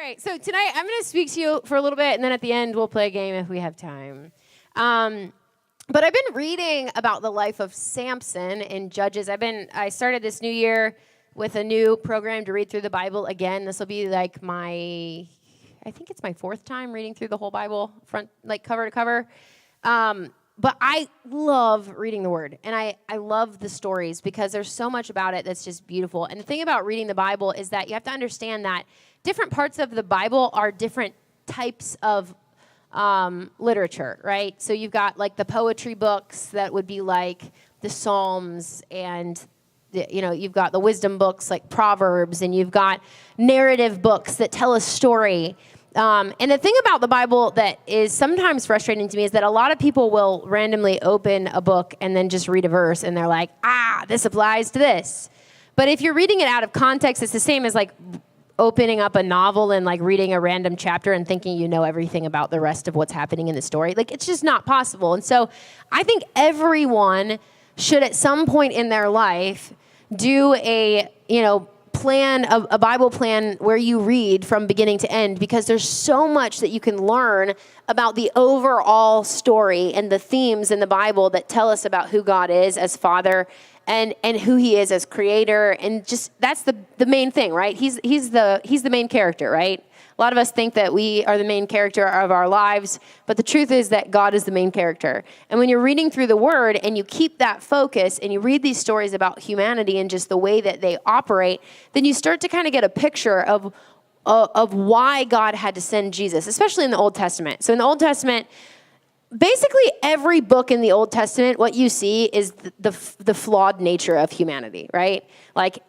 right, so tonight I'm going to speak to you for a little bit, and then at the end we'll play a game if we have time. But I've been reading about the life of Samson in Judges. I started this new year with a new program to read through the Bible again. This will be like I think it's my fourth time reading through the whole Bible, cover to cover. But I love reading the Word, and I love the stories because there's so much about it that's just beautiful. And the thing about reading the Bible is that you have to understand that different parts of the Bible are different types of literature, right? So you've got like the poetry books that would be like the Psalms, and you've got the wisdom books like Proverbs, and you've got narrative books that tell a story. And the thing about the Bible that is sometimes frustrating to me is that a lot of people will randomly open a book and then just read a verse, and they're like, this applies to this. But if you're reading it out of context, it's the same as like opening up a novel and like reading a random chapter and thinking you know everything about the rest of what's happening in the story. Like, it's just not possible. And so I think everyone should at some point in their life do a Bible plan where you read from beginning to end, because there's so much that you can learn about the overall story and the themes in the Bible that tell us about who God is as Father and who He is as Creator, and just that's the main thing, right? He's the main character, right? A lot of us think that we are the main character of our lives, but the truth is that God is the main character. And when you're reading through the Word and you keep that focus and you read these stories about humanity and just the way that they operate, then you start to kind of get a picture of why God had to send Jesus, especially in the Old Testament. So in the Old Testament, basically every book in the Old Testament, what you see is the flawed nature of humanity, right? Like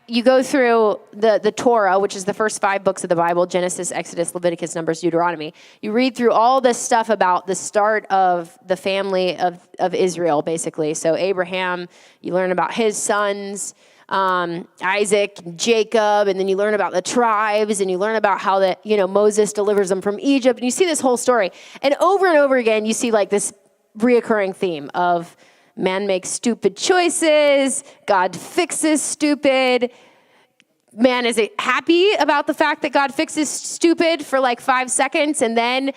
you go through the Torah, which is the first 5 books of the Bible, Genesis, Exodus, Leviticus, Numbers, Deuteronomy. You read through all this stuff about the start of the family of Israel, basically. So Abraham, you learn about his sons, Isaac, Jacob, and then you learn about the tribes, and you learn about how Moses delivers them from Egypt, and you see this whole story. And over again, you see like this reoccurring theme of man makes stupid choices, God fixes stupid. Man is happy about the fact that God fixes stupid for like 5 seconds, and then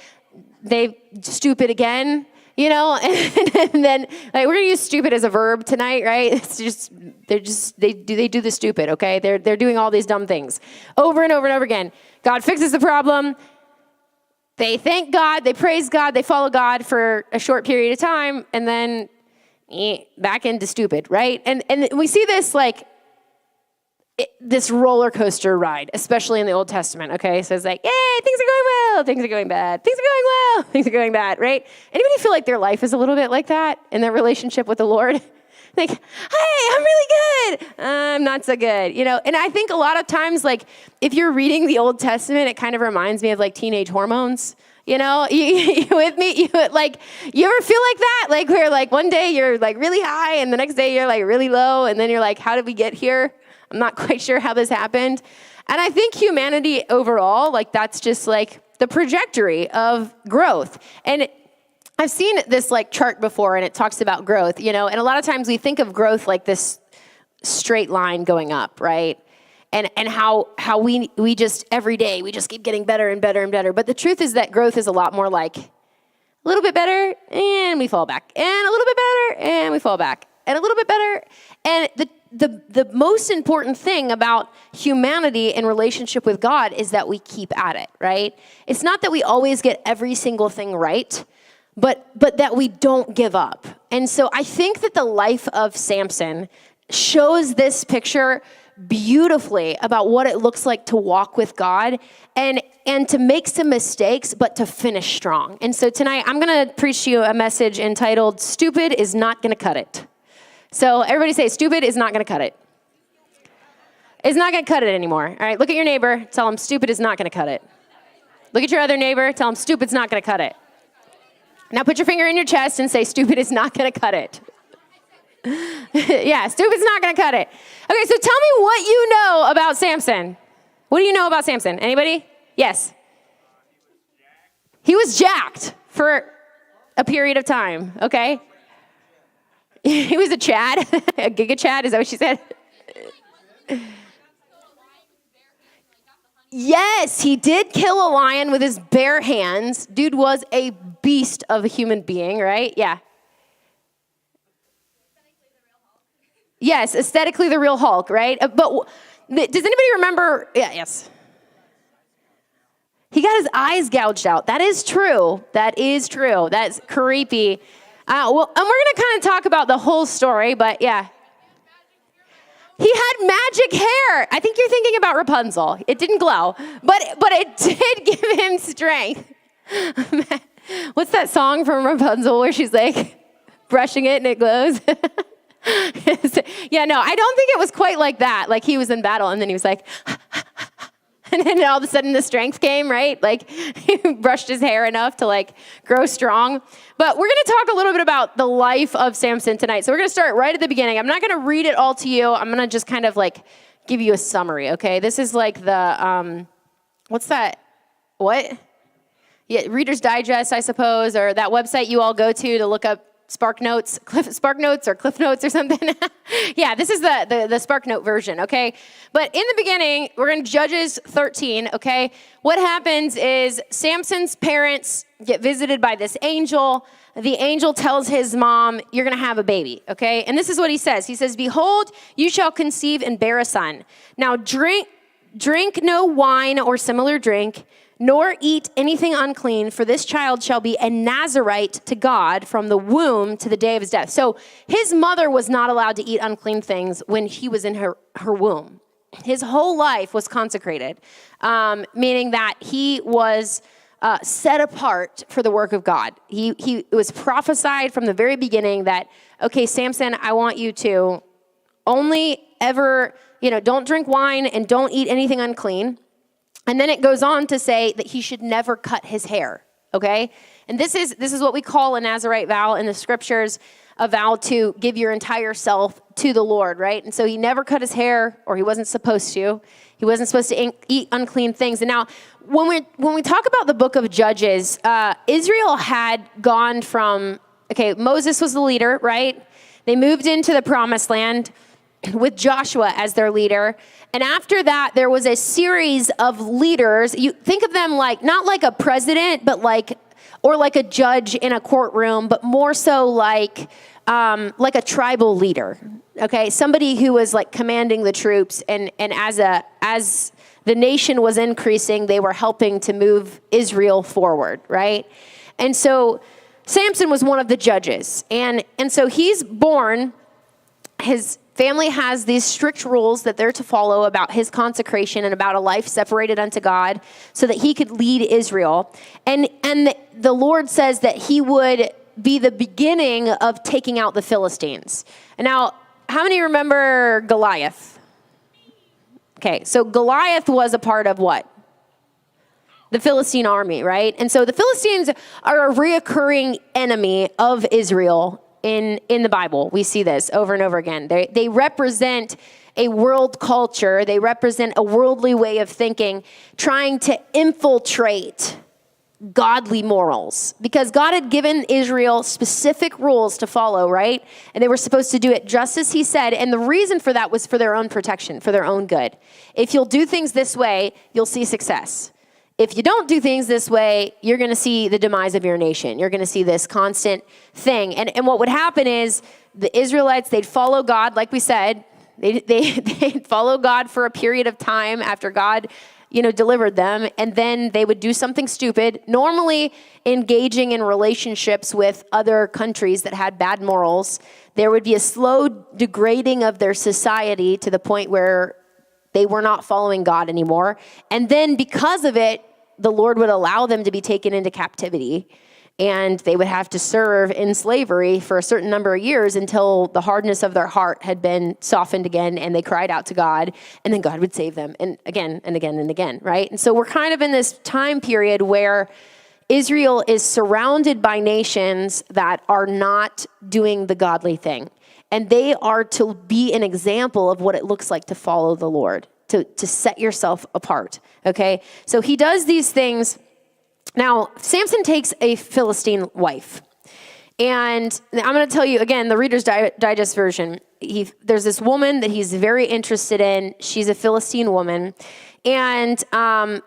they stupid again, and then like we're gonna use stupid as a verb tonight, right? It's just they do the stupid, okay? They're doing all these dumb things over and over and over again. God fixes the problem. They thank God, they praise God, they follow God for a short period of time, and then back into stupid, right? And we see this this roller coaster ride, especially in the Old Testament, okay? So it's like, yay, things are going well, things are going bad, things are going well, things are going bad, right? Anybody feel like their life is a little bit like that in their relationship with the Lord? Like, hey, I'm really good, I'm not so good, And I think a lot of times, like, if you're reading the Old Testament, it kind of reminds me of like teenage hormones. You with me? You ever feel like that? Like where like one day you're like really high and the next day you're like really low, and then you're like, how did we get here? I'm not quite sure how this happened. And I think humanity overall, like that's just like the trajectory of growth. And I've seen this like chart before, and it talks about growth, and a lot of times we think of growth like this straight line going up, right? And how we just every day we just keep getting better and better and better. But the truth is that growth is a lot more like a little bit better and we fall back, and a little bit better and we fall back, and a little bit better. And the most important thing about humanity in relationship with God is that we keep at it, right? It's not that we always get every single thing right, but that we don't give up. And so I think that the life of Samson shows this picture beautifully about what it looks like to walk with God and to make some mistakes, but to finish strong. And so tonight I'm going to preach to you a message entitled, Stupid is Not Going to Cut It. So everybody say, stupid is not going to cut it. It's not going to cut it anymore. All right, look at your neighbor. Tell them stupid is not going to cut it. Look at your other neighbor. Tell them stupid's not going to cut it. Now put your finger in your chest and say, stupid is not going to cut it. Yeah, stupid's not going to cut it. Okay, so tell me what you know about Samson. What do you know about Samson? Anybody? Yes. He was jacked for a period of time, okay? He was a Chad, a giga Chad, is that what she said? Yes, he did kill a lion with his bare hands. Dude was a beast of a human being, right? Yeah. Yes, aesthetically the real Hulk, right? But does anybody remember? Yeah, yes. He got his eyes gouged out. That is true. That is true. That's creepy. Well, and we're going to kind of talk about the whole story, but yeah. He had magic hair. I think you're thinking about Rapunzel. It didn't glow, but it did give him strength. What's that song from Rapunzel where she's like brushing it and it glows? Yeah, no, I don't think it was quite like that. Like he was in battle and then he was like, and then all of a sudden the strength came, right? Like he brushed his hair enough to like grow strong. But we're going to talk a little bit about the life of Samson tonight. So we're going to start right at the beginning. I'm not going to read it all to you. I'm going to just kind of like give you a summary, okay? This is like the, what's that? What? Yeah, Reader's Digest, I suppose, or that website you all go to look up Spark Notes or Cliff Notes or something. Yeah, this is the Spark Note version, okay? But in the beginning, we're in Judges 13, okay? What happens is Samson's parents get visited by this angel. The angel tells his mom, you're going to have a baby, okay? And this is what he says. He says, behold, you shall conceive and bear a son. Now drink no wine or similar drink, nor eat anything unclean, for this child shall be a Nazirite to God from the womb to the day of his death. So his mother was not allowed to eat unclean things when he was in her womb. His whole life was consecrated, meaning that he was set apart for the work of God. It was prophesied from the very beginning that, okay, Samson, I want you to only ever, don't drink wine and don't eat anything unclean. And then it goes on to say that he should never cut his hair, okay? And this is what we call a Nazirite vow in the scriptures, a vow to give your entire self to the Lord, right? And so he never cut his hair, or he wasn't supposed to. He wasn't supposed to eat unclean things. And now, when we talk about the book of Judges, Israel had gone from, okay, Moses was the leader, right? They moved into the promised land with Joshua as their leader. And after that, there was a series of leaders. You think of them like, not like a president, but or like a judge in a courtroom, but more so like a tribal leader. Okay. Somebody who was like commanding the troops. And as the nation was increasing, they were helping to move Israel forward. Right. And so Samson was one of the judges. And so he's born, his family has these strict rules that they're to follow about his consecration and about a life separated unto God so that he could lead Israel. And the Lord says that he would be the beginning of taking out the Philistines. And now, how many remember Goliath? Okay, so Goliath was a part of what? The Philistine army, right? And so the Philistines are a reoccurring enemy of Israel. In the Bible, we see this over and over again. They represent a world culture. They represent a worldly way of thinking, trying to infiltrate godly morals. Because God had given Israel specific rules to follow, right? And they were supposed to do it just as he said. And the reason for that was for their own protection, for their own good. If you'll do things this way, you'll see success. If you don't do things this way, you're going to see the demise of your nation. You're going to see this constant thing. And what would happen is the Israelites, they'd follow God, like we said. They'd follow God for a period of time after God, delivered them. And then they would do something stupid, normally engaging in relationships with other countries that had bad morals. There would be a slow degrading of their society to the point where they were not following God anymore. And then because of it, the Lord would allow them to be taken into captivity, and they would have to serve in slavery for a certain number of years until the hardness of their heart had been softened again, and they cried out to God, and then God would save them, and again, and again, and again, right? And so we're kind of in this time period where Israel is surrounded by nations that are not doing the godly thing. And they are to be an example of what it looks like to follow the Lord, to set yourself apart, okay? So he does these things. Now, Samson takes a Philistine wife. And I'm going to tell you, again, the Reader's Digest version. There's this woman that he's very interested in. She's a Philistine woman. And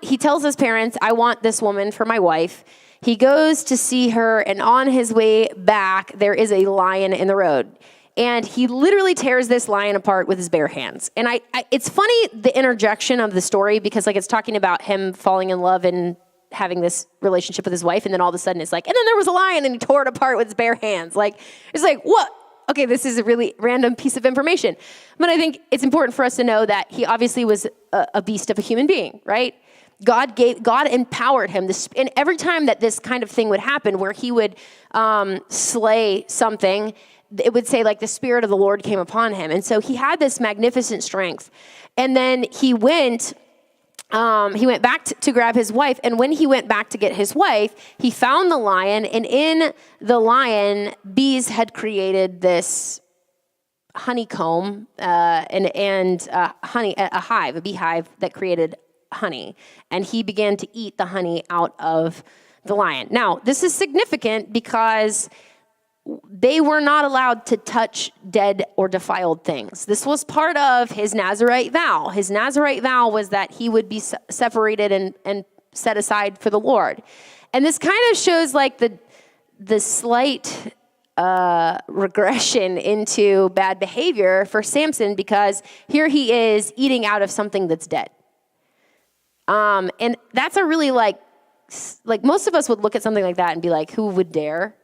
he tells his parents, I want this woman for my wife. He goes to see her, and on his way back, there is a lion in the road. And he literally tears this lion apart with his bare hands. And it's funny, the interjection of the story, because like it's talking about him falling in love and having this relationship with his wife, and then all of a sudden it's like, and then there was a lion and he tore it apart with his bare hands. Like, it's like, what? Okay, this is a really random piece of information. But I think it's important for us to know that he obviously was a beast of a human being, right? God empowered him. And every time that this kind of thing would happen, where he would slay something, it would say like the Spirit of the Lord came upon him. And so he had this magnificent strength. And then he went back to grab his wife. And when he went back to get his wife, he found the lion. And in the lion, bees had created this honeycomb and honey, a hive, a beehive that created honey. And he began to eat the honey out of the lion. Now, this is significant because they were not allowed to touch dead or defiled things. This was part of his Nazirite vow. His Nazirite vow was that he would be separated and set aside for the Lord. And this kind of shows like the slight regression into bad behavior for Samson, because here he is eating out of something that's dead. And that's a really like most of us would look at something like that and be like, who would dare?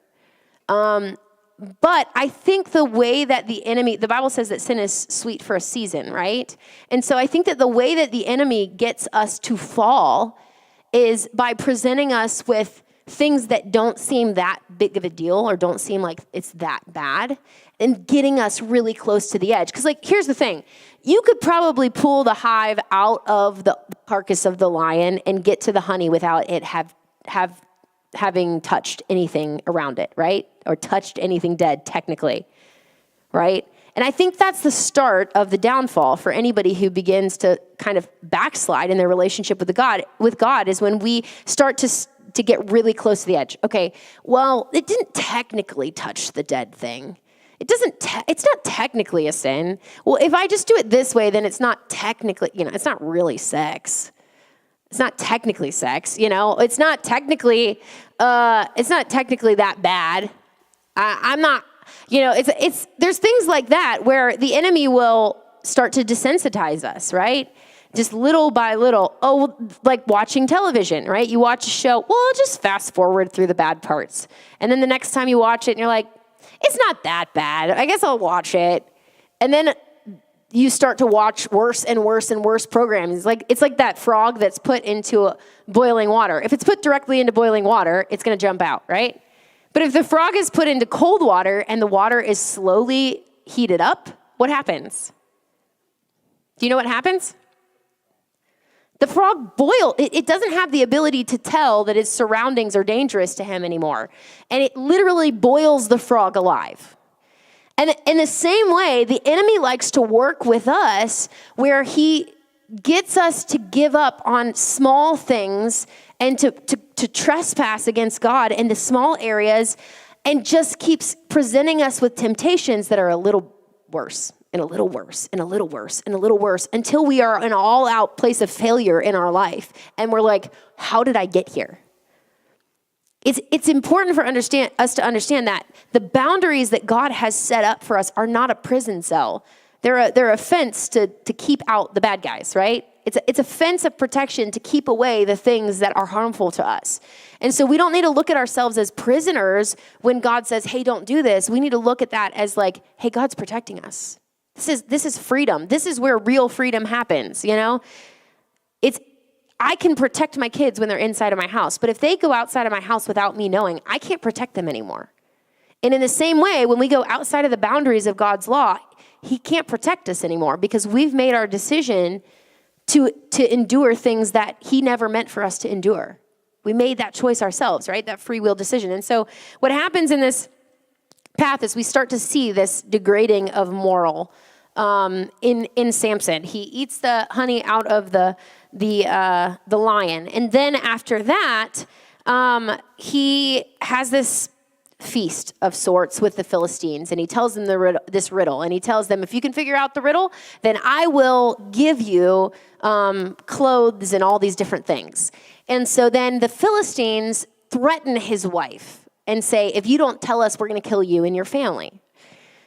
But I think the way that the Bible says that sin is sweet for a season, right? And so I think that the way that the enemy gets us to fall is by presenting us with things that don't seem that big of a deal or don't seem like it's that bad, and getting us really close to the edge. Because like, here's the thing. You could probably pull the hive out of the carcass of the lion and get to the honey without it having touched anything around it, right? Or touched anything dead, technically, right? And I think that's the start of the downfall for anybody who begins to kind of backslide in their relationship with God is when we start to get really close to the edge. Okay, well, it didn't technically touch the dead thing. It's not technically a sin. Well, if I just do it this way, then it's not technically, it's not really sex. It's not technically sex, It's not technically that bad. I'm not, there's things like that where the enemy will start to desensitize us, right? Just little by little. Oh, like watching television, right? You watch a show, well, just fast forward through the bad parts. And then the next time you watch it and you're like, it's not that bad. I guess I'll watch it. And then you start to watch worse and worse and worse programs. It's like that frog that's put into boiling water. If it's put directly into boiling water, it's going to jump out, right? But if the frog is put into cold water and the water is slowly heated up, what happens? Do you know what happens? The frog it doesn't have the ability to tell that its surroundings are dangerous to him anymore. And it literally boils the frog alive. And in the same way, the enemy likes to work with us where he gets us to give up on small things and to trespass against God in the small areas, and just keeps presenting us with temptations that are a little worse and a little worse and a little worse and a little worse until we are in an all-out place of failure in our life. And we're like, how did I get here? It's important for us to understand that the boundaries that God has set up for us are not a prison cell. They're a fence to keep out the bad guys, right? It's a fence of protection to keep away the things that are harmful to us. And so we don't need to look at ourselves as prisoners when God says, hey, don't do this. We need to look at that as like, hey, God's protecting us. This is freedom. This is where real freedom happens, I can protect my kids when they're inside of my house, but if they go outside of my house without me knowing, I can't protect them anymore. And in the same way, when we go outside of the boundaries of God's law, he can't protect us anymore because we've made our decision to endure things that he never meant for us to endure. We made that choice ourselves, right? That free will decision. And so what happens in this path is we start to see this degrading of moral in Samson. He eats the honey out of the lion. And then after that, he has this feast of sorts with the Philistines, and he tells them this riddle, and he tells them, if you can figure out the riddle, then I will give you clothes and all these different things. And so then the Philistines threaten his wife and say, if you don't tell us, we're going to kill you and your family.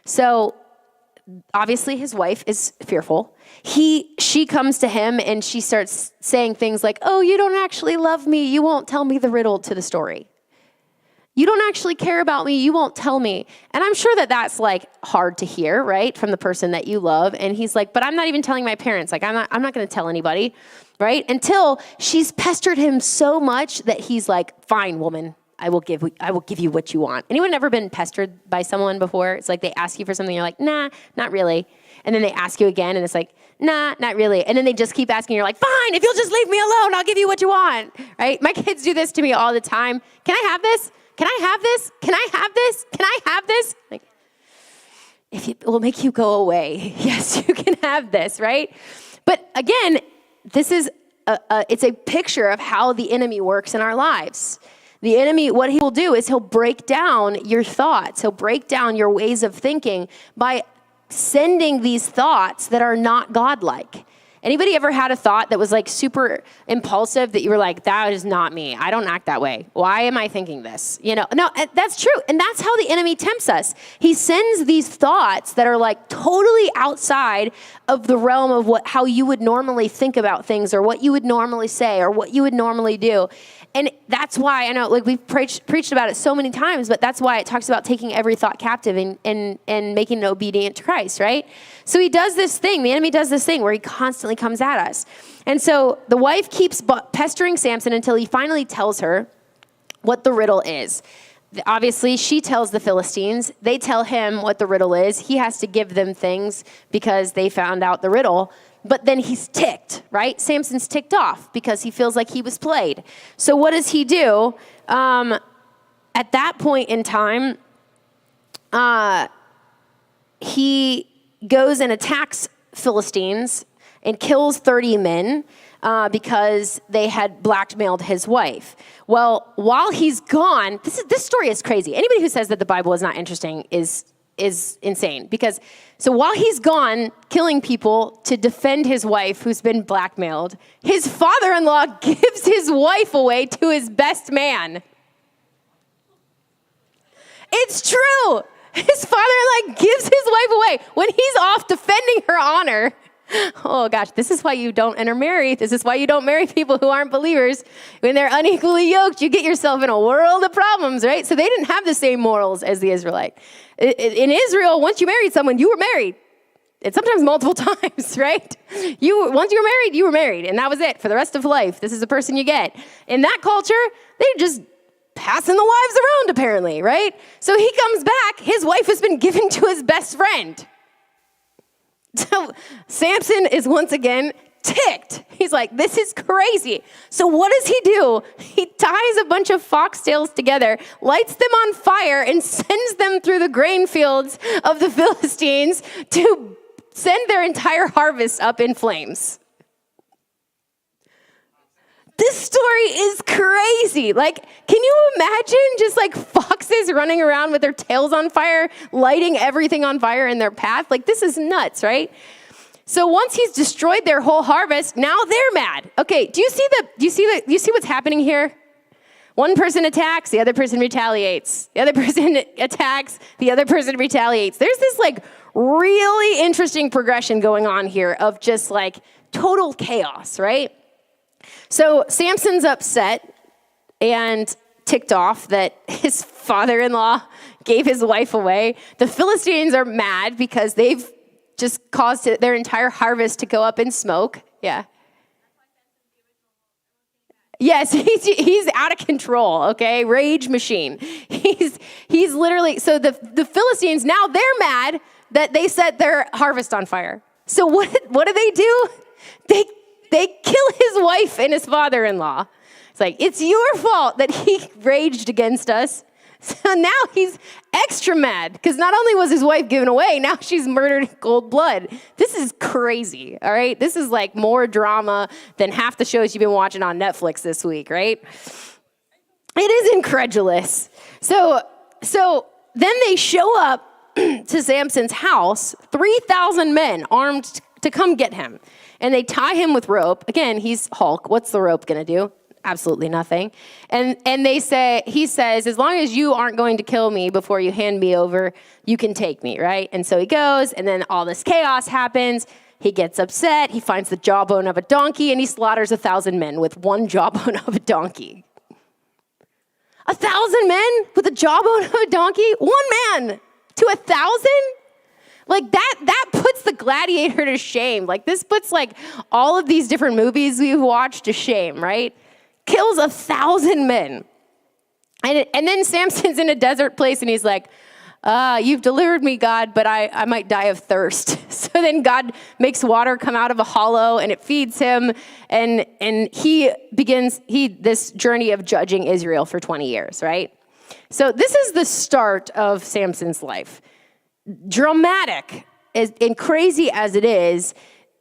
So obviously his wife is fearful. She comes to him and she starts saying things like, oh, you don't actually love me. You won't tell me the riddle to the story. You don't actually care about me. You won't tell me. And I'm sure that that's like hard to hear, right? From the person that you love. And he's like, but I'm not even telling my parents. Like, I'm not going to tell anybody, right? Until she's pestered him so much that he's like, fine, woman, I will give you what you want. Anyone ever been pestered by someone before? It's like they ask you for something, you're like, nah, not really. And then they ask you again, and it's like, nah, not really. And then they just keep asking, you're like, fine, if you'll just leave me alone, I'll give you what you want, right? My kids do this to me all the time. Can I have this? Can I have this? Can I have this? Can I have this? Like, if it will make you go away, yes, you can have this, right? But again, this is it's a picture of how the enemy works in our lives. The enemy, what he will do is he'll break down your thoughts. He'll break down your ways of thinking by sending these thoughts that are not godlike. Anybody ever had a thought that was like super impulsive that you were like, that is not me. I don't act that way. Why am I thinking this? No, that's true. And that's how the enemy tempts us. He sends these thoughts that are like totally outside of the realm of how you would normally think about things or what you would normally say or what you would normally do. And that's why, I know, like we've preached about it so many times, but that's why it talks about taking every thought captive and making it obedient to Christ, right? So he does this thing, the enemy does this thing where he constantly comes at us. And so the wife keeps pestering Samson until he finally tells her what the riddle is. Obviously, she tells the Philistines. They tell him what the riddle is. He has to give them things because they found out the riddle. But then he's ticked, right? Samson's ticked off because he feels like he was played. So what does he do? At that point in time, he goes and attacks Philistines and kills 30 men because they had blackmailed his wife. Well, while he's gone, this story is crazy. Anybody who says that the Bible is not interesting is insane. Because so while he's gone killing people to defend his wife who's been blackmailed, his father-in-law gives his wife away to his best man. It's true. His father-in-law gives his wife away when he's off defending her honor. Oh gosh, this is why you don't intermarry. This is why you don't marry people who aren't believers. When they're unequally yoked, you get yourself in a world of problems, right? So they didn't have the same morals as the Israelite. In Israel, once you married someone, you were married. And sometimes multiple times, right? Once you were married, you were married. And that was it for the rest of life. This is the person you get. In that culture, they just passing the wives around, apparently, right? So he comes back. His wife has been given to his best friend. So Samson is once again ticked. He's like, this is crazy. So what does he do? He ties a bunch of foxtails together, lights them on fire, and sends them through the grain fields of the Philistines to send their entire harvest up in flames. This story is crazy. Like, can you imagine just like foxes running around with their tails on fire, lighting everything on fire in their path? Like, this is nuts, right? So once he's destroyed their whole harvest, now they're mad. Okay, do you see what's happening here? One person attacks, the other person retaliates. The other person attacks, the other person retaliates. There's this like really interesting progression going on here of just like total chaos, right? So Samson's upset and ticked off that his father-in-law gave his wife away. The Philistines are mad because they've just caused their entire harvest to go up in smoke. Yeah. Yes, he's out of control, okay? Rage machine. He's literally, so the Philistines, now they're mad that they set their harvest on fire. So what do? They kill his wife and his father-in-law. It's like, it's your fault that he raged against us. So now he's extra mad because not only was his wife given away, now she's murdered in cold blood. This is crazy, all right? This is like more drama than half the shows you've been watching on Netflix this week, right? It is incredulous. So So then they show up to Samson's house, 3,000 men armed to come get him. And they tie him with rope. Again, he's Hulk. What's the rope going to do? Absolutely nothing. And he says, as long as you aren't going to kill me before you hand me over, you can take me, right? And so he goes, and then all this chaos happens. He gets upset. He finds the jawbone of a donkey, and he slaughters 1,000 men with one jawbone of a donkey. 1,000 men with a jawbone of a donkey? One man to 1,000? Like that puts the gladiator to shame. Like this puts like all of these different movies we've watched to shame, right? Kills 1,000 men. And then Samson's in a desert place and he's like, you've delivered me, God, but I might die of thirst. So then God makes water come out of a hollow and it feeds him. And he begins this journey of judging Israel for 20 years, right? So this is the start of Samson's life. Dramatic and crazy as it is,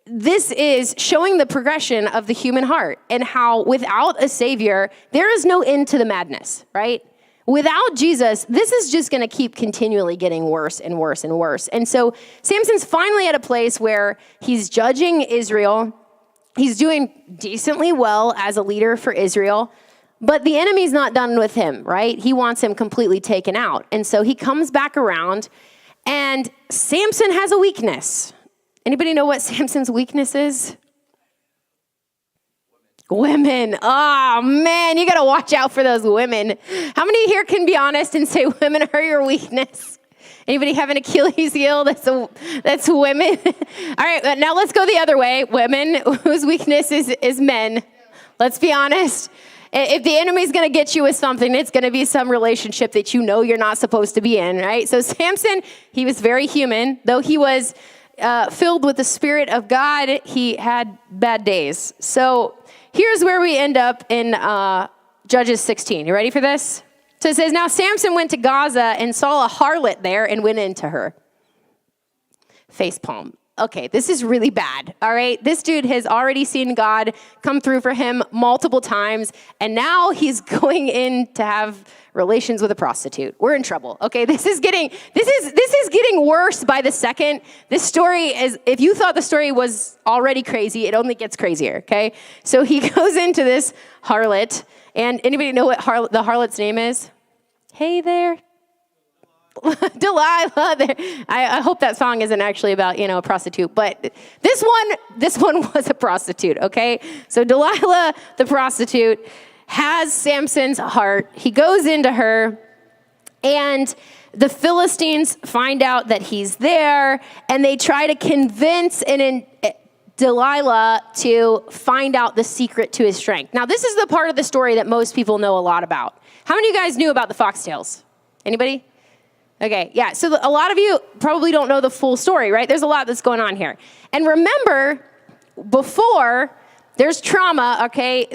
this is showing the progression of the human heart and how without a savior, there is no end to the madness, right? Without Jesus, this is just going to keep continually getting worse and worse and worse. And so Samson's finally at a place where he's judging Israel. He's doing decently well as a leader for Israel, but the enemy's not done with him, right? He wants him completely taken out. And so he comes back around. And Samson has a weakness. Anybody know what Samson's weakness is? Women. Oh, man, you got to watch out for those women. How many here can be honest and say women are your weakness? Anybody have an Achilles heel? That's women. All right, now let's go the other way. Women whose weakness is men. Let's be honest. If the enemy's going to get you with something, it's going to be some relationship that you know you're not supposed to be in, right? So Samson, he was very human. Though he was filled with the Spirit of God, he had bad days. So here's where we end up in Judges 16. You ready for this? So it says, now Samson went to Gaza and saw a harlot there and went into her. Facepalm. Okay, this is really bad, all right? This dude has already seen God come through for him multiple times, and now he's going in to have relations with a prostitute. We're in trouble, okay? This is getting worse by the second. This story is, if you thought the story was already crazy, it only gets crazier, okay? So he goes into this harlot, and anybody know what the harlot's name is? Hey there. Delilah. I hope that song isn't actually about, a prostitute, but this one was a prostitute, okay? So Delilah, the prostitute, has Samson's heart. He goes into her, and the Philistines find out that he's there, and they try to convince Delilah to find out the secret to his strength. Now, this is the part of the story that most people know a lot about. How many of you guys knew about the foxtails? Anybody? Okay, yeah, so a lot of you probably don't know the full story, right? There's a lot that's going on here. And remember, before, there's trauma, okay?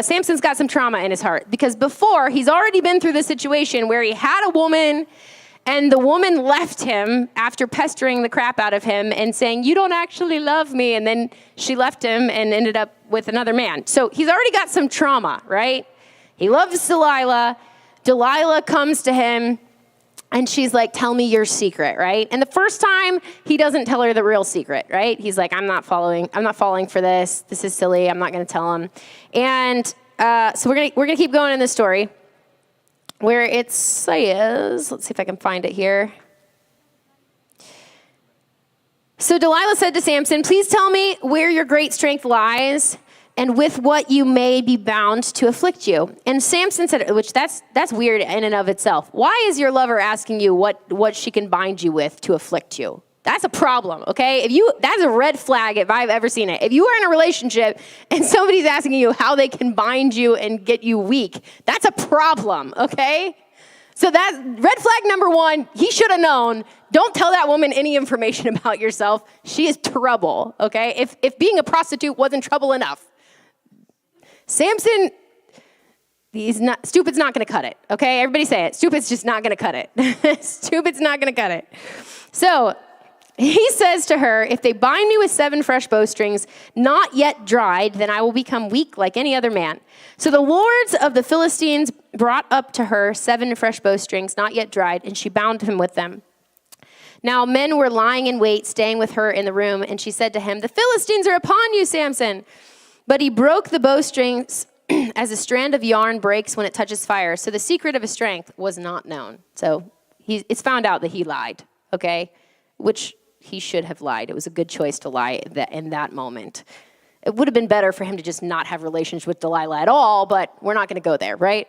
Samson's got some trauma in his heart because before, he's already been through the situation where he had a woman and the woman left him after pestering the crap out of him and saying, you don't actually love me. And then she left him and ended up with another man. So he's already got some trauma, right? He loves Delilah. Delilah comes to him. And she's like, tell me your secret, right? And the first time, he doesn't tell her the real secret, right? He's like, I'm not falling for this. This is silly. I'm not going to tell him. And so we're gonna keep going in this story where it says, let's see if I can find it here. So Delilah said to Samson, please tell me where your great strength lies and with what you may be bound to afflict you. And Samson said, which that's weird in and of itself. Why is your lover asking you what she can bind you with to afflict you? That's a problem, okay? That's a red flag if I've ever seen it. If you are in a relationship and somebody's asking you how they can bind you and get you weak, that's a problem, okay? So that red flag number one, he should have known. Don't tell that woman any information about yourself. She is trouble, okay? If being a prostitute wasn't trouble enough. Samson, stupid's not going to cut it, okay? Everybody say it. Stupid's just not going to cut it. Stupid's not going to cut it. So he says to her, if they bind me with 7 fresh bowstrings, not yet dried, then I will become weak like any other man. So the lords of the Philistines brought up to her 7 fresh bowstrings, not yet dried, and she bound him with them. Now men were lying in wait, staying with her in the room, and she said to him, the Philistines are upon you, Samson. But he broke the bowstrings as a strand of yarn breaks when it touches fire. So the secret of his strength was not known. So it's found out that he lied, okay? Which he should have lied. It was a good choice to lie in that moment. It would have been better for him to just not have relations with Delilah at all, but we're not going to go there, right?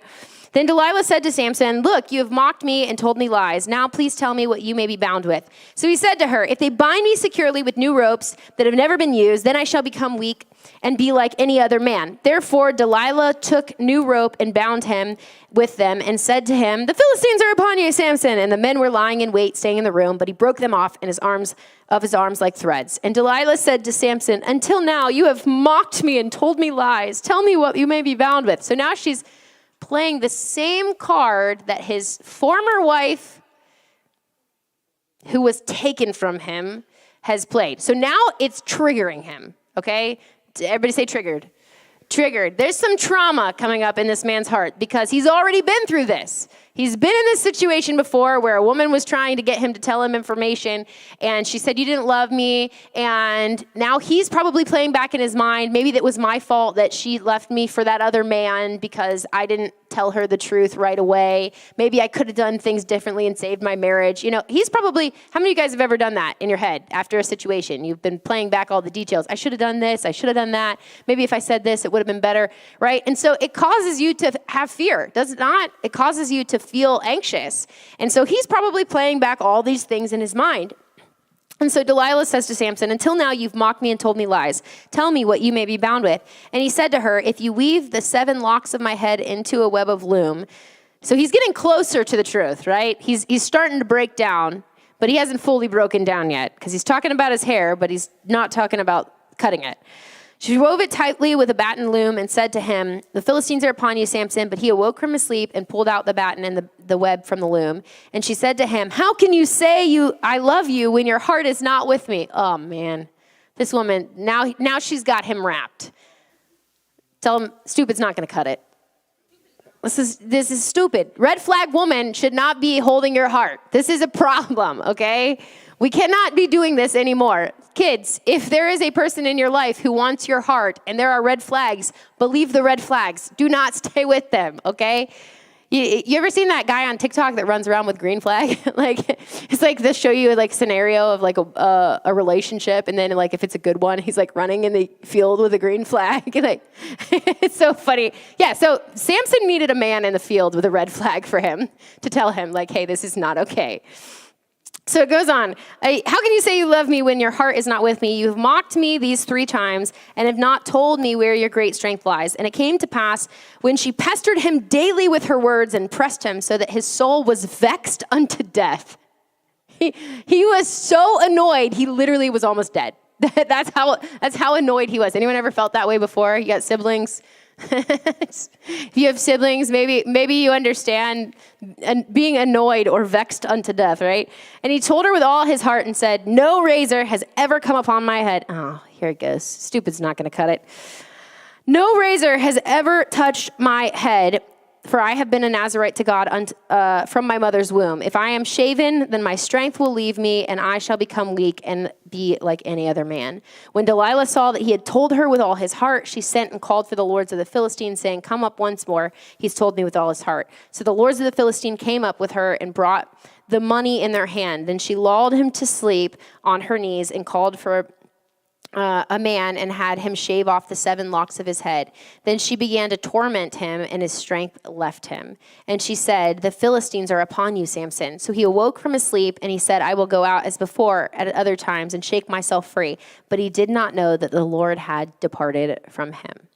Then Delilah said to Samson, look, you have mocked me and told me lies. Now please tell me what you may be bound with. So he said to her, if they bind me securely with new ropes that have never been used, then I shall become weak and be like any other man. Therefore Delilah took new rope and bound him with them and said to him, the Philistines are upon you, Samson. And the men were lying in wait, staying in the room, but he broke them off in his arms like threads. And Delilah said to Samson, until now you have mocked me and told me lies. Tell me what you may be bound with. So now she's playing the same card that his former wife, who was taken from him, has played. So now it's triggering him, okay? Everybody say triggered. Triggered. There's some trauma coming up in this man's heart because he's already been through this. He's been in this situation before where a woman was trying to get him to tell him information, and she said, you didn't love me, and now he's probably playing back in his mind, maybe that was my fault that she left me for that other man because I didn't tell her the truth right away. Maybe I could have done things differently and saved my marriage. You know, he's probably, how many of you guys have ever done that in your head after a situation? You've been playing back all the details. I should have done this. I should have done that. Maybe if I said this, it would have been better, right? And so it causes you to have fear, does it not? It causes you to feel anxious. And so he's probably playing back all these things in his mind. And so Delilah says to Samson, until now you've mocked me and told me lies. Tell me what you may be bound with. And he said to her, if you weave the 7 locks of my head into a web of loom. So he's getting closer to the truth, right? He's starting to break down, but he hasn't fully broken down yet because he's talking about his hair, but he's not talking about cutting it. She wove it tightly with a batten loom and said to him, the Philistines are upon you, Samson. But he awoke from his sleep and pulled out the batten and the web from the loom. And she said to him, how can you say I love you when your heart is not with me? Oh, man. This woman, now she's got him wrapped. Tell him, stupid's not going to cut it. This is stupid. Red flag woman should not be holding your heart. This is a problem, okay? We cannot be doing this anymore. Kids, if there is a person in your life who wants your heart and there are red flags, believe the red flags. Do not stay with them, okay? You ever seen that guy on TikTok that runs around with green flag? Like, it's like they show you like scenario of like a relationship, and then like if it's a good one, he's like running in the field with a green flag. Like, it's so funny. Yeah, so Samson needed a man in the field with a red flag for him to tell him like, hey, this is not okay. So it goes on. How can you say you love me when your heart is not with me? You've mocked me these 3 times and have not told me where your great strength lies. And it came to pass when she pestered him daily with her words and pressed him so that his soul was vexed unto death. He was so annoyed, he literally was almost dead. That's how annoyed he was. Anyone ever felt that way before? You got siblings? If you have siblings, maybe you understand being annoyed or vexed unto death, right? And he told her with all his heart and said, no razor has ever come upon my head. Oh, here it goes. Stupid's not going to cut it. No razor has ever touched my head, for I have been a Nazirite to God from my mother's womb. If I am shaven, then my strength will leave me, and I shall become weak and be like any other man. When Delilah saw that he had told her with all his heart, she sent and called for the lords of the Philistines, saying, come up once more. He's told me with all his heart. So the lords of the Philistine came up with her and brought the money in their hand. Then she lulled him to sleep on her knees and called for a man and had him shave off the 7 locks of his head. Then she began to torment him, and his strength left him. And she said, the Philistines are upon you, Samson. So he awoke from his sleep, and he said, I will go out as before at other times and shake myself free. But he did not know that the Lord had departed from him.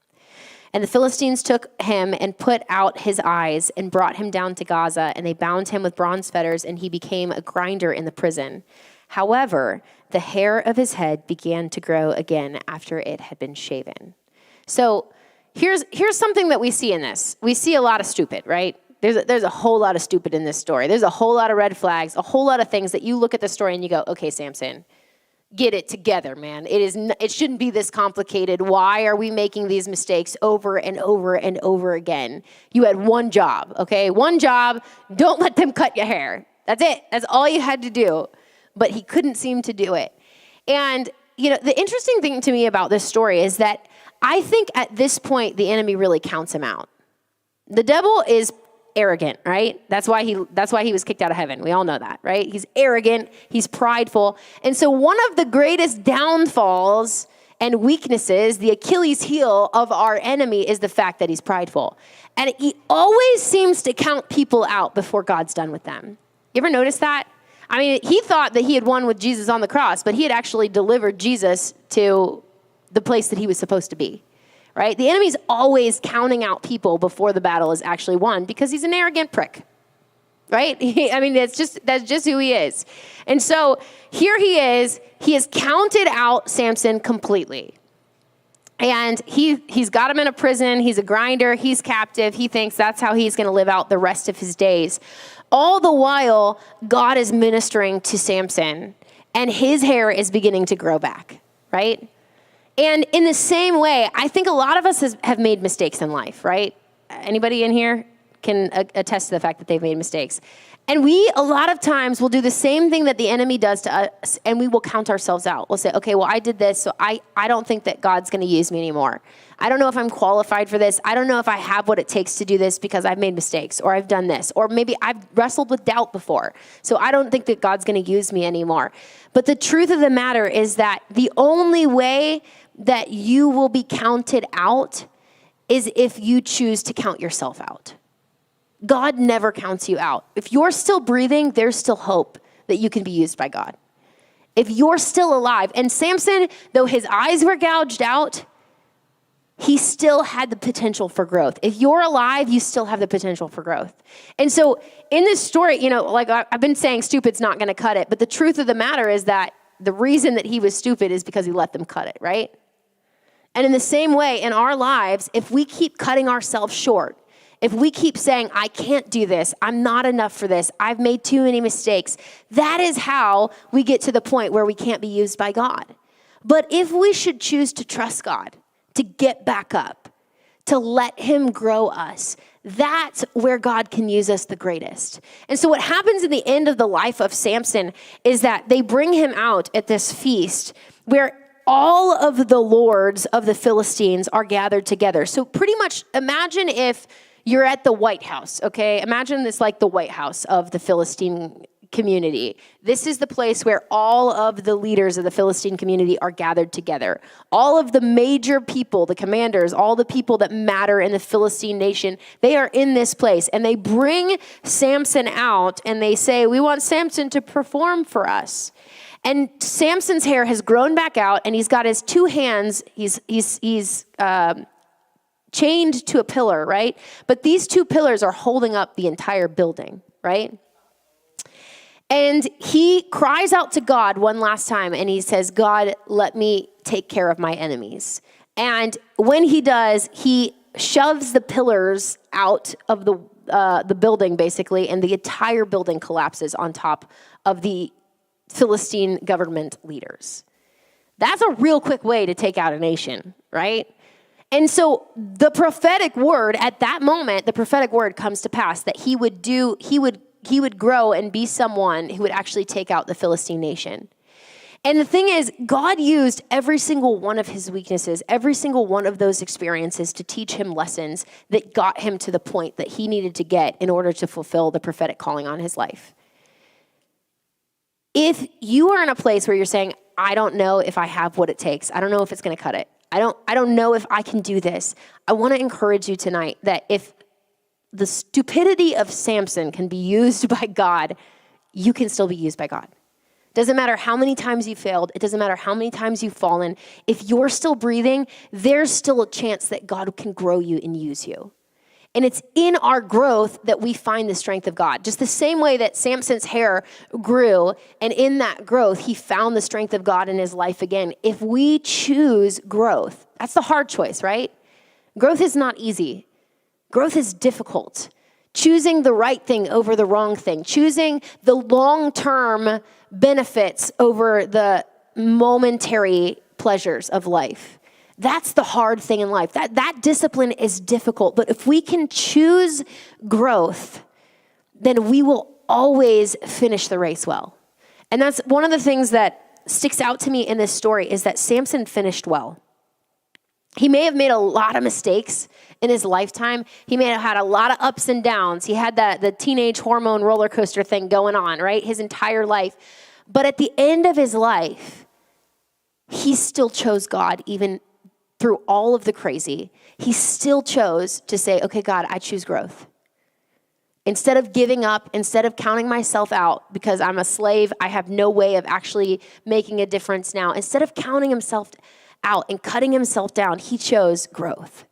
And the Philistines took him and put out his eyes and brought him down to Gaza, and they bound him with bronze fetters, and he became a grinder in the prison. However, the hair of his head began to grow again after it had been shaven. So here's something that we see in this. We see a lot of stupid, right? There's a whole lot of stupid in this story. There's a whole lot of red flags, a whole lot of things that you look at the story and you go, okay, Samson, get it together, man. It shouldn't be this complicated. Why are we making these mistakes over and over and over again? You had one job, okay? One job. Don't let them cut your hair. That's it. That's all you had to do. But he couldn't seem to do it. And, the interesting thing to me about this story is that I think at this point, the enemy really counts him out. The devil is arrogant, right? That's why he was kicked out of heaven. We all know that, right? He's arrogant, he's prideful. And so one of the greatest downfalls and weaknesses, the Achilles heel of our enemy, is the fact that he's prideful. And he always seems to count people out before God's done with them. You ever notice that? I mean, he thought that he had won with Jesus on the cross, but he had actually delivered Jesus to the place that he was supposed to be, right? The enemy's always counting out people before the battle is actually won because he's an arrogant prick, right? That's just who he is. And so here he has counted out Samson completely. And he's got him in a prison. He's a grinder. He's captive. He thinks that's how he's going to live out the rest of his days. All the while, God is ministering to Samson, and his hair is beginning to grow back, right? And in the same way, I think a lot of us have made mistakes in life, right? Anybody in here can attest to the fact that they've made mistakes. And we, a lot of times, will do the same thing that the enemy does to us, and we will count ourselves out. We'll say, okay, well, I did this, so I don't think that God's going to use me anymore. I don't know if I'm qualified for this. I don't know if I have what it takes to do this because I've made mistakes, or I've done this, or maybe I've wrestled with doubt before. So I don't think that God's going to use me anymore. But the truth of the matter is that the only way that you will be counted out is if you choose to count yourself out. God never counts you out. If you're still breathing, there's still hope that you can be used by God. If you're still alive, and Samson, though his eyes were gouged out, he still had the potential for growth. If you're alive, you still have the potential for growth. And so in this story, I've been saying stupid's not going to cut it, but the truth of the matter is that the reason that he was stupid is because he let them cut it, right? And in the same way, in our lives, if we keep cutting ourselves short, if we keep saying, I can't do this, I'm not enough for this, I've made too many mistakes, that is how we get to the point where we can't be used by God. But if we should choose to trust God, to get back up, to let him grow us, that's where God can use us the greatest. And so what happens in the end of the life of Samson is that they bring him out at this feast where all of the lords of the Philistines are gathered together. So pretty much imagine if you're at the White House, okay? Imagine this like the White House of the Philistine community. This is the place where all of the leaders of the Philistine community are gathered together. All of the major people, the commanders, all the people that matter in the Philistine nation, they are in this place. And they bring Samson out and they say, we want Samson to perform for us. And Samson's hair has grown back out and he's got his two hands, he's chained to a pillar, right? But these two pillars are holding up the entire building, right? And he cries out to God one last time and he says, God, let me take care of my enemies. And when he does, he shoves the pillars out of the building basically, and the entire building collapses on top of the Philistine government leaders. That's a real quick way to take out a nation, right? And so the prophetic word at that moment, the prophetic word comes to pass that he would grow and be someone who would actually take out the Philistine nation. And the thing is, God used every single one of his weaknesses, every single one of those experiences to teach him lessons that got him to the point that he needed to get in order to fulfill the prophetic calling on his life. If you are in a place where you're saying, I don't know if I have what it takes, I don't know if it's going to cut it, I don't know if I can do this, I want to encourage you tonight that if the stupidity of Samson can be used by God, you can still be used by God. Doesn't matter how many times you failed. It doesn't matter how many times you've fallen. If you're still breathing, there's still a chance that God can grow you and use you. And it's in our growth that we find the strength of God. Just the same way that Samson's hair grew, and in that growth, he found the strength of God in his life again. If we choose growth, that's the hard choice, right? Growth is not easy. Growth is difficult. Choosing the right thing over the wrong thing. Choosing the long-term benefits over the momentary pleasures of life. That's the hard thing in life. That discipline is difficult. But if we can choose growth, then we will always finish the race well. And that's one of the things that sticks out to me in this story is that Samson finished well. He may have made a lot of mistakes in his lifetime. He may have had a lot of ups and downs. He had the teenage hormone roller coaster thing going on, right? His entire life. But at the end of his life, he still chose God even through all of the crazy. He still chose to say, okay, God, I choose growth. Instead of giving up, instead of counting myself out because I'm a slave, I have no way of actually making a difference now. Instead of counting himself out and cutting himself down, he chose growth.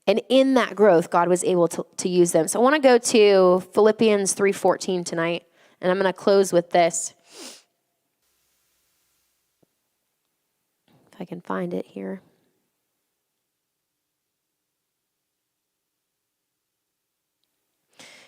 And in that growth, God was able to use them. So I want to go to Philippians 3:14 tonight, and I'm going to close with this. If I can find it here.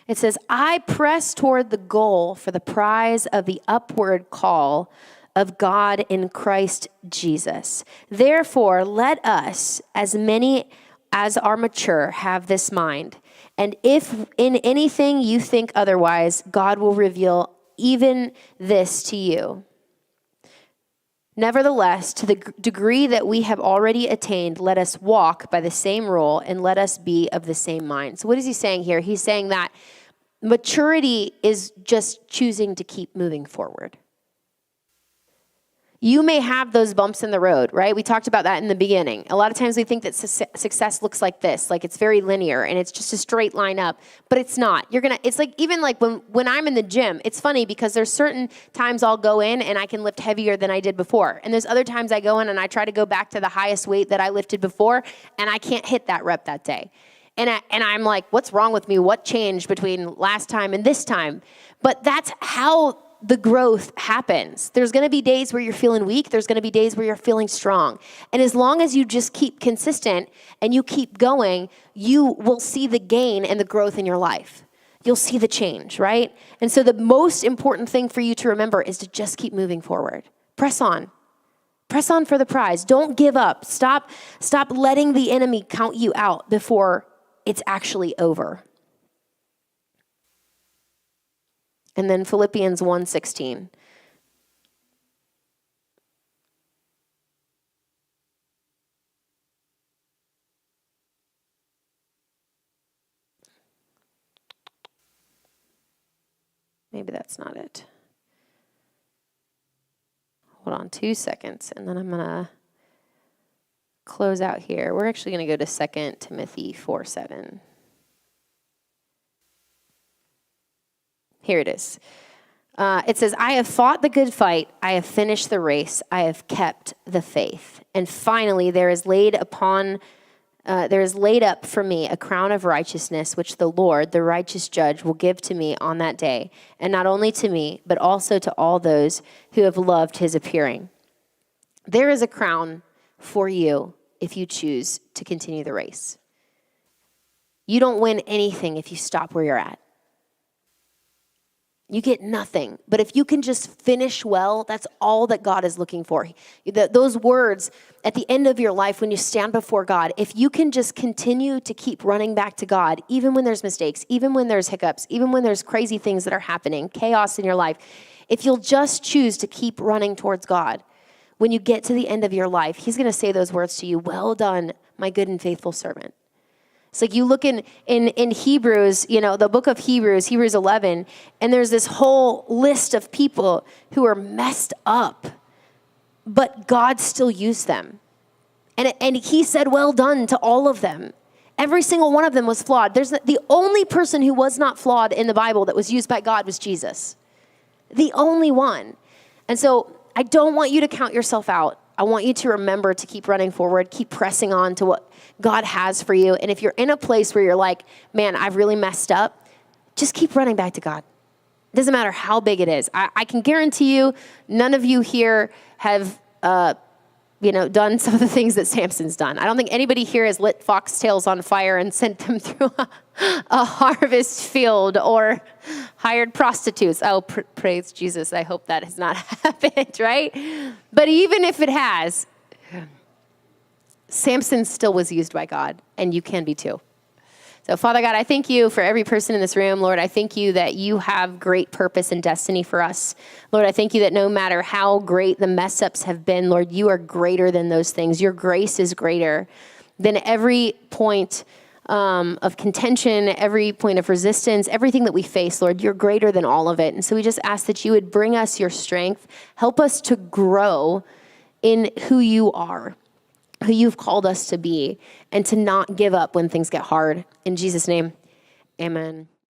It says, I press toward the goal for the prize of the upward call of God in Christ Jesus. Therefore, let us, as many as are mature, have this mind. And if in anything you think otherwise, God will reveal even this to you. Nevertheless, to the degree that we have already attained, let us walk by the same rule and let us be of the same mind. So what is he saying here? He's saying that maturity is just choosing to keep moving forward. You may have those bumps in the road, right? We talked about that in the beginning. A lot of times we think that success looks like this, like it's very linear and it's just a straight line up, but it's not. It's like, even like when I'm in the gym, it's funny because there's certain times I'll go in and I can lift heavier than I did before. And there's other times I go in and I try to go back to the highest weight that I lifted before and I can't hit that rep that day. And I'm like, what's wrong with me? What changed between last time and this time? But that's how the growth happens. There's going to be days where you're feeling weak. There's going to be days where you're feeling strong. And as long as you just keep consistent and you keep going, you will see the gain and the growth in your life. You'll see the change, right? And so the most important thing for you to remember is to just keep moving forward. Press on. Press on for the prize. Don't give up. Stop letting the enemy count you out before it's actually over. And then Philippians 1:16. Maybe that's not it. Hold on 2 seconds, and then I'm going to close out here. We're actually going to go to 2 Timothy 4:7. Here it is. It says, I have fought the good fight. I have finished the race. I have kept the faith. And finally, there is laid up for me a crown of righteousness, which the Lord, the righteous judge, will give to me on that day. And not only to me, but also to all those who have loved his appearing. There is a crown for you if you choose to continue the race. You don't win anything if you stop where you're at. You get nothing. But if you can just finish well, that's all that God is looking for. Those words at the end of your life when you stand before God, if you can just continue to keep running back to God, even when there's mistakes, even when there's hiccups, even when there's crazy things that are happening, chaos in your life, if you'll just choose to keep running towards God, when you get to the end of your life, he's going to say those words to you, well done, my good and faithful servant. It's like you look in Hebrews, the book of Hebrews 11, and there's this whole list of people who are messed up, but God still used them. And he said, well done to all of them. Every single one of them was flawed. The only person who was not flawed in the Bible that was used by God was Jesus. The only one. And so I don't want you to count yourself out. I want you to remember to keep running forward, keep pressing on to what God has for you. And if you're in a place where you're like, man, I've really messed up, just keep running back to God. It doesn't matter how big it is. I can guarantee you none of you here have done some of the things that Samson's done. I don't think anybody here has lit foxtails on fire and sent them through a harvest field or hired prostitutes. Oh, praise Jesus. I hope that has not happened, right? But even if it has, Samson still was used by God, and you can be too. So, Father God, I thank you for every person in this room. Lord, I thank you that you have great purpose and destiny for us. Lord, I thank you that no matter how great the mess ups have been, Lord, you are greater than those things. Your grace is greater than every point of contention, every point of resistance, everything that we face, Lord. You're greater than all of it. And so we just ask that you would bring us your strength, help us to grow in who you are, who you've called us to be, and to not give up when things get hard. In Jesus' name, amen.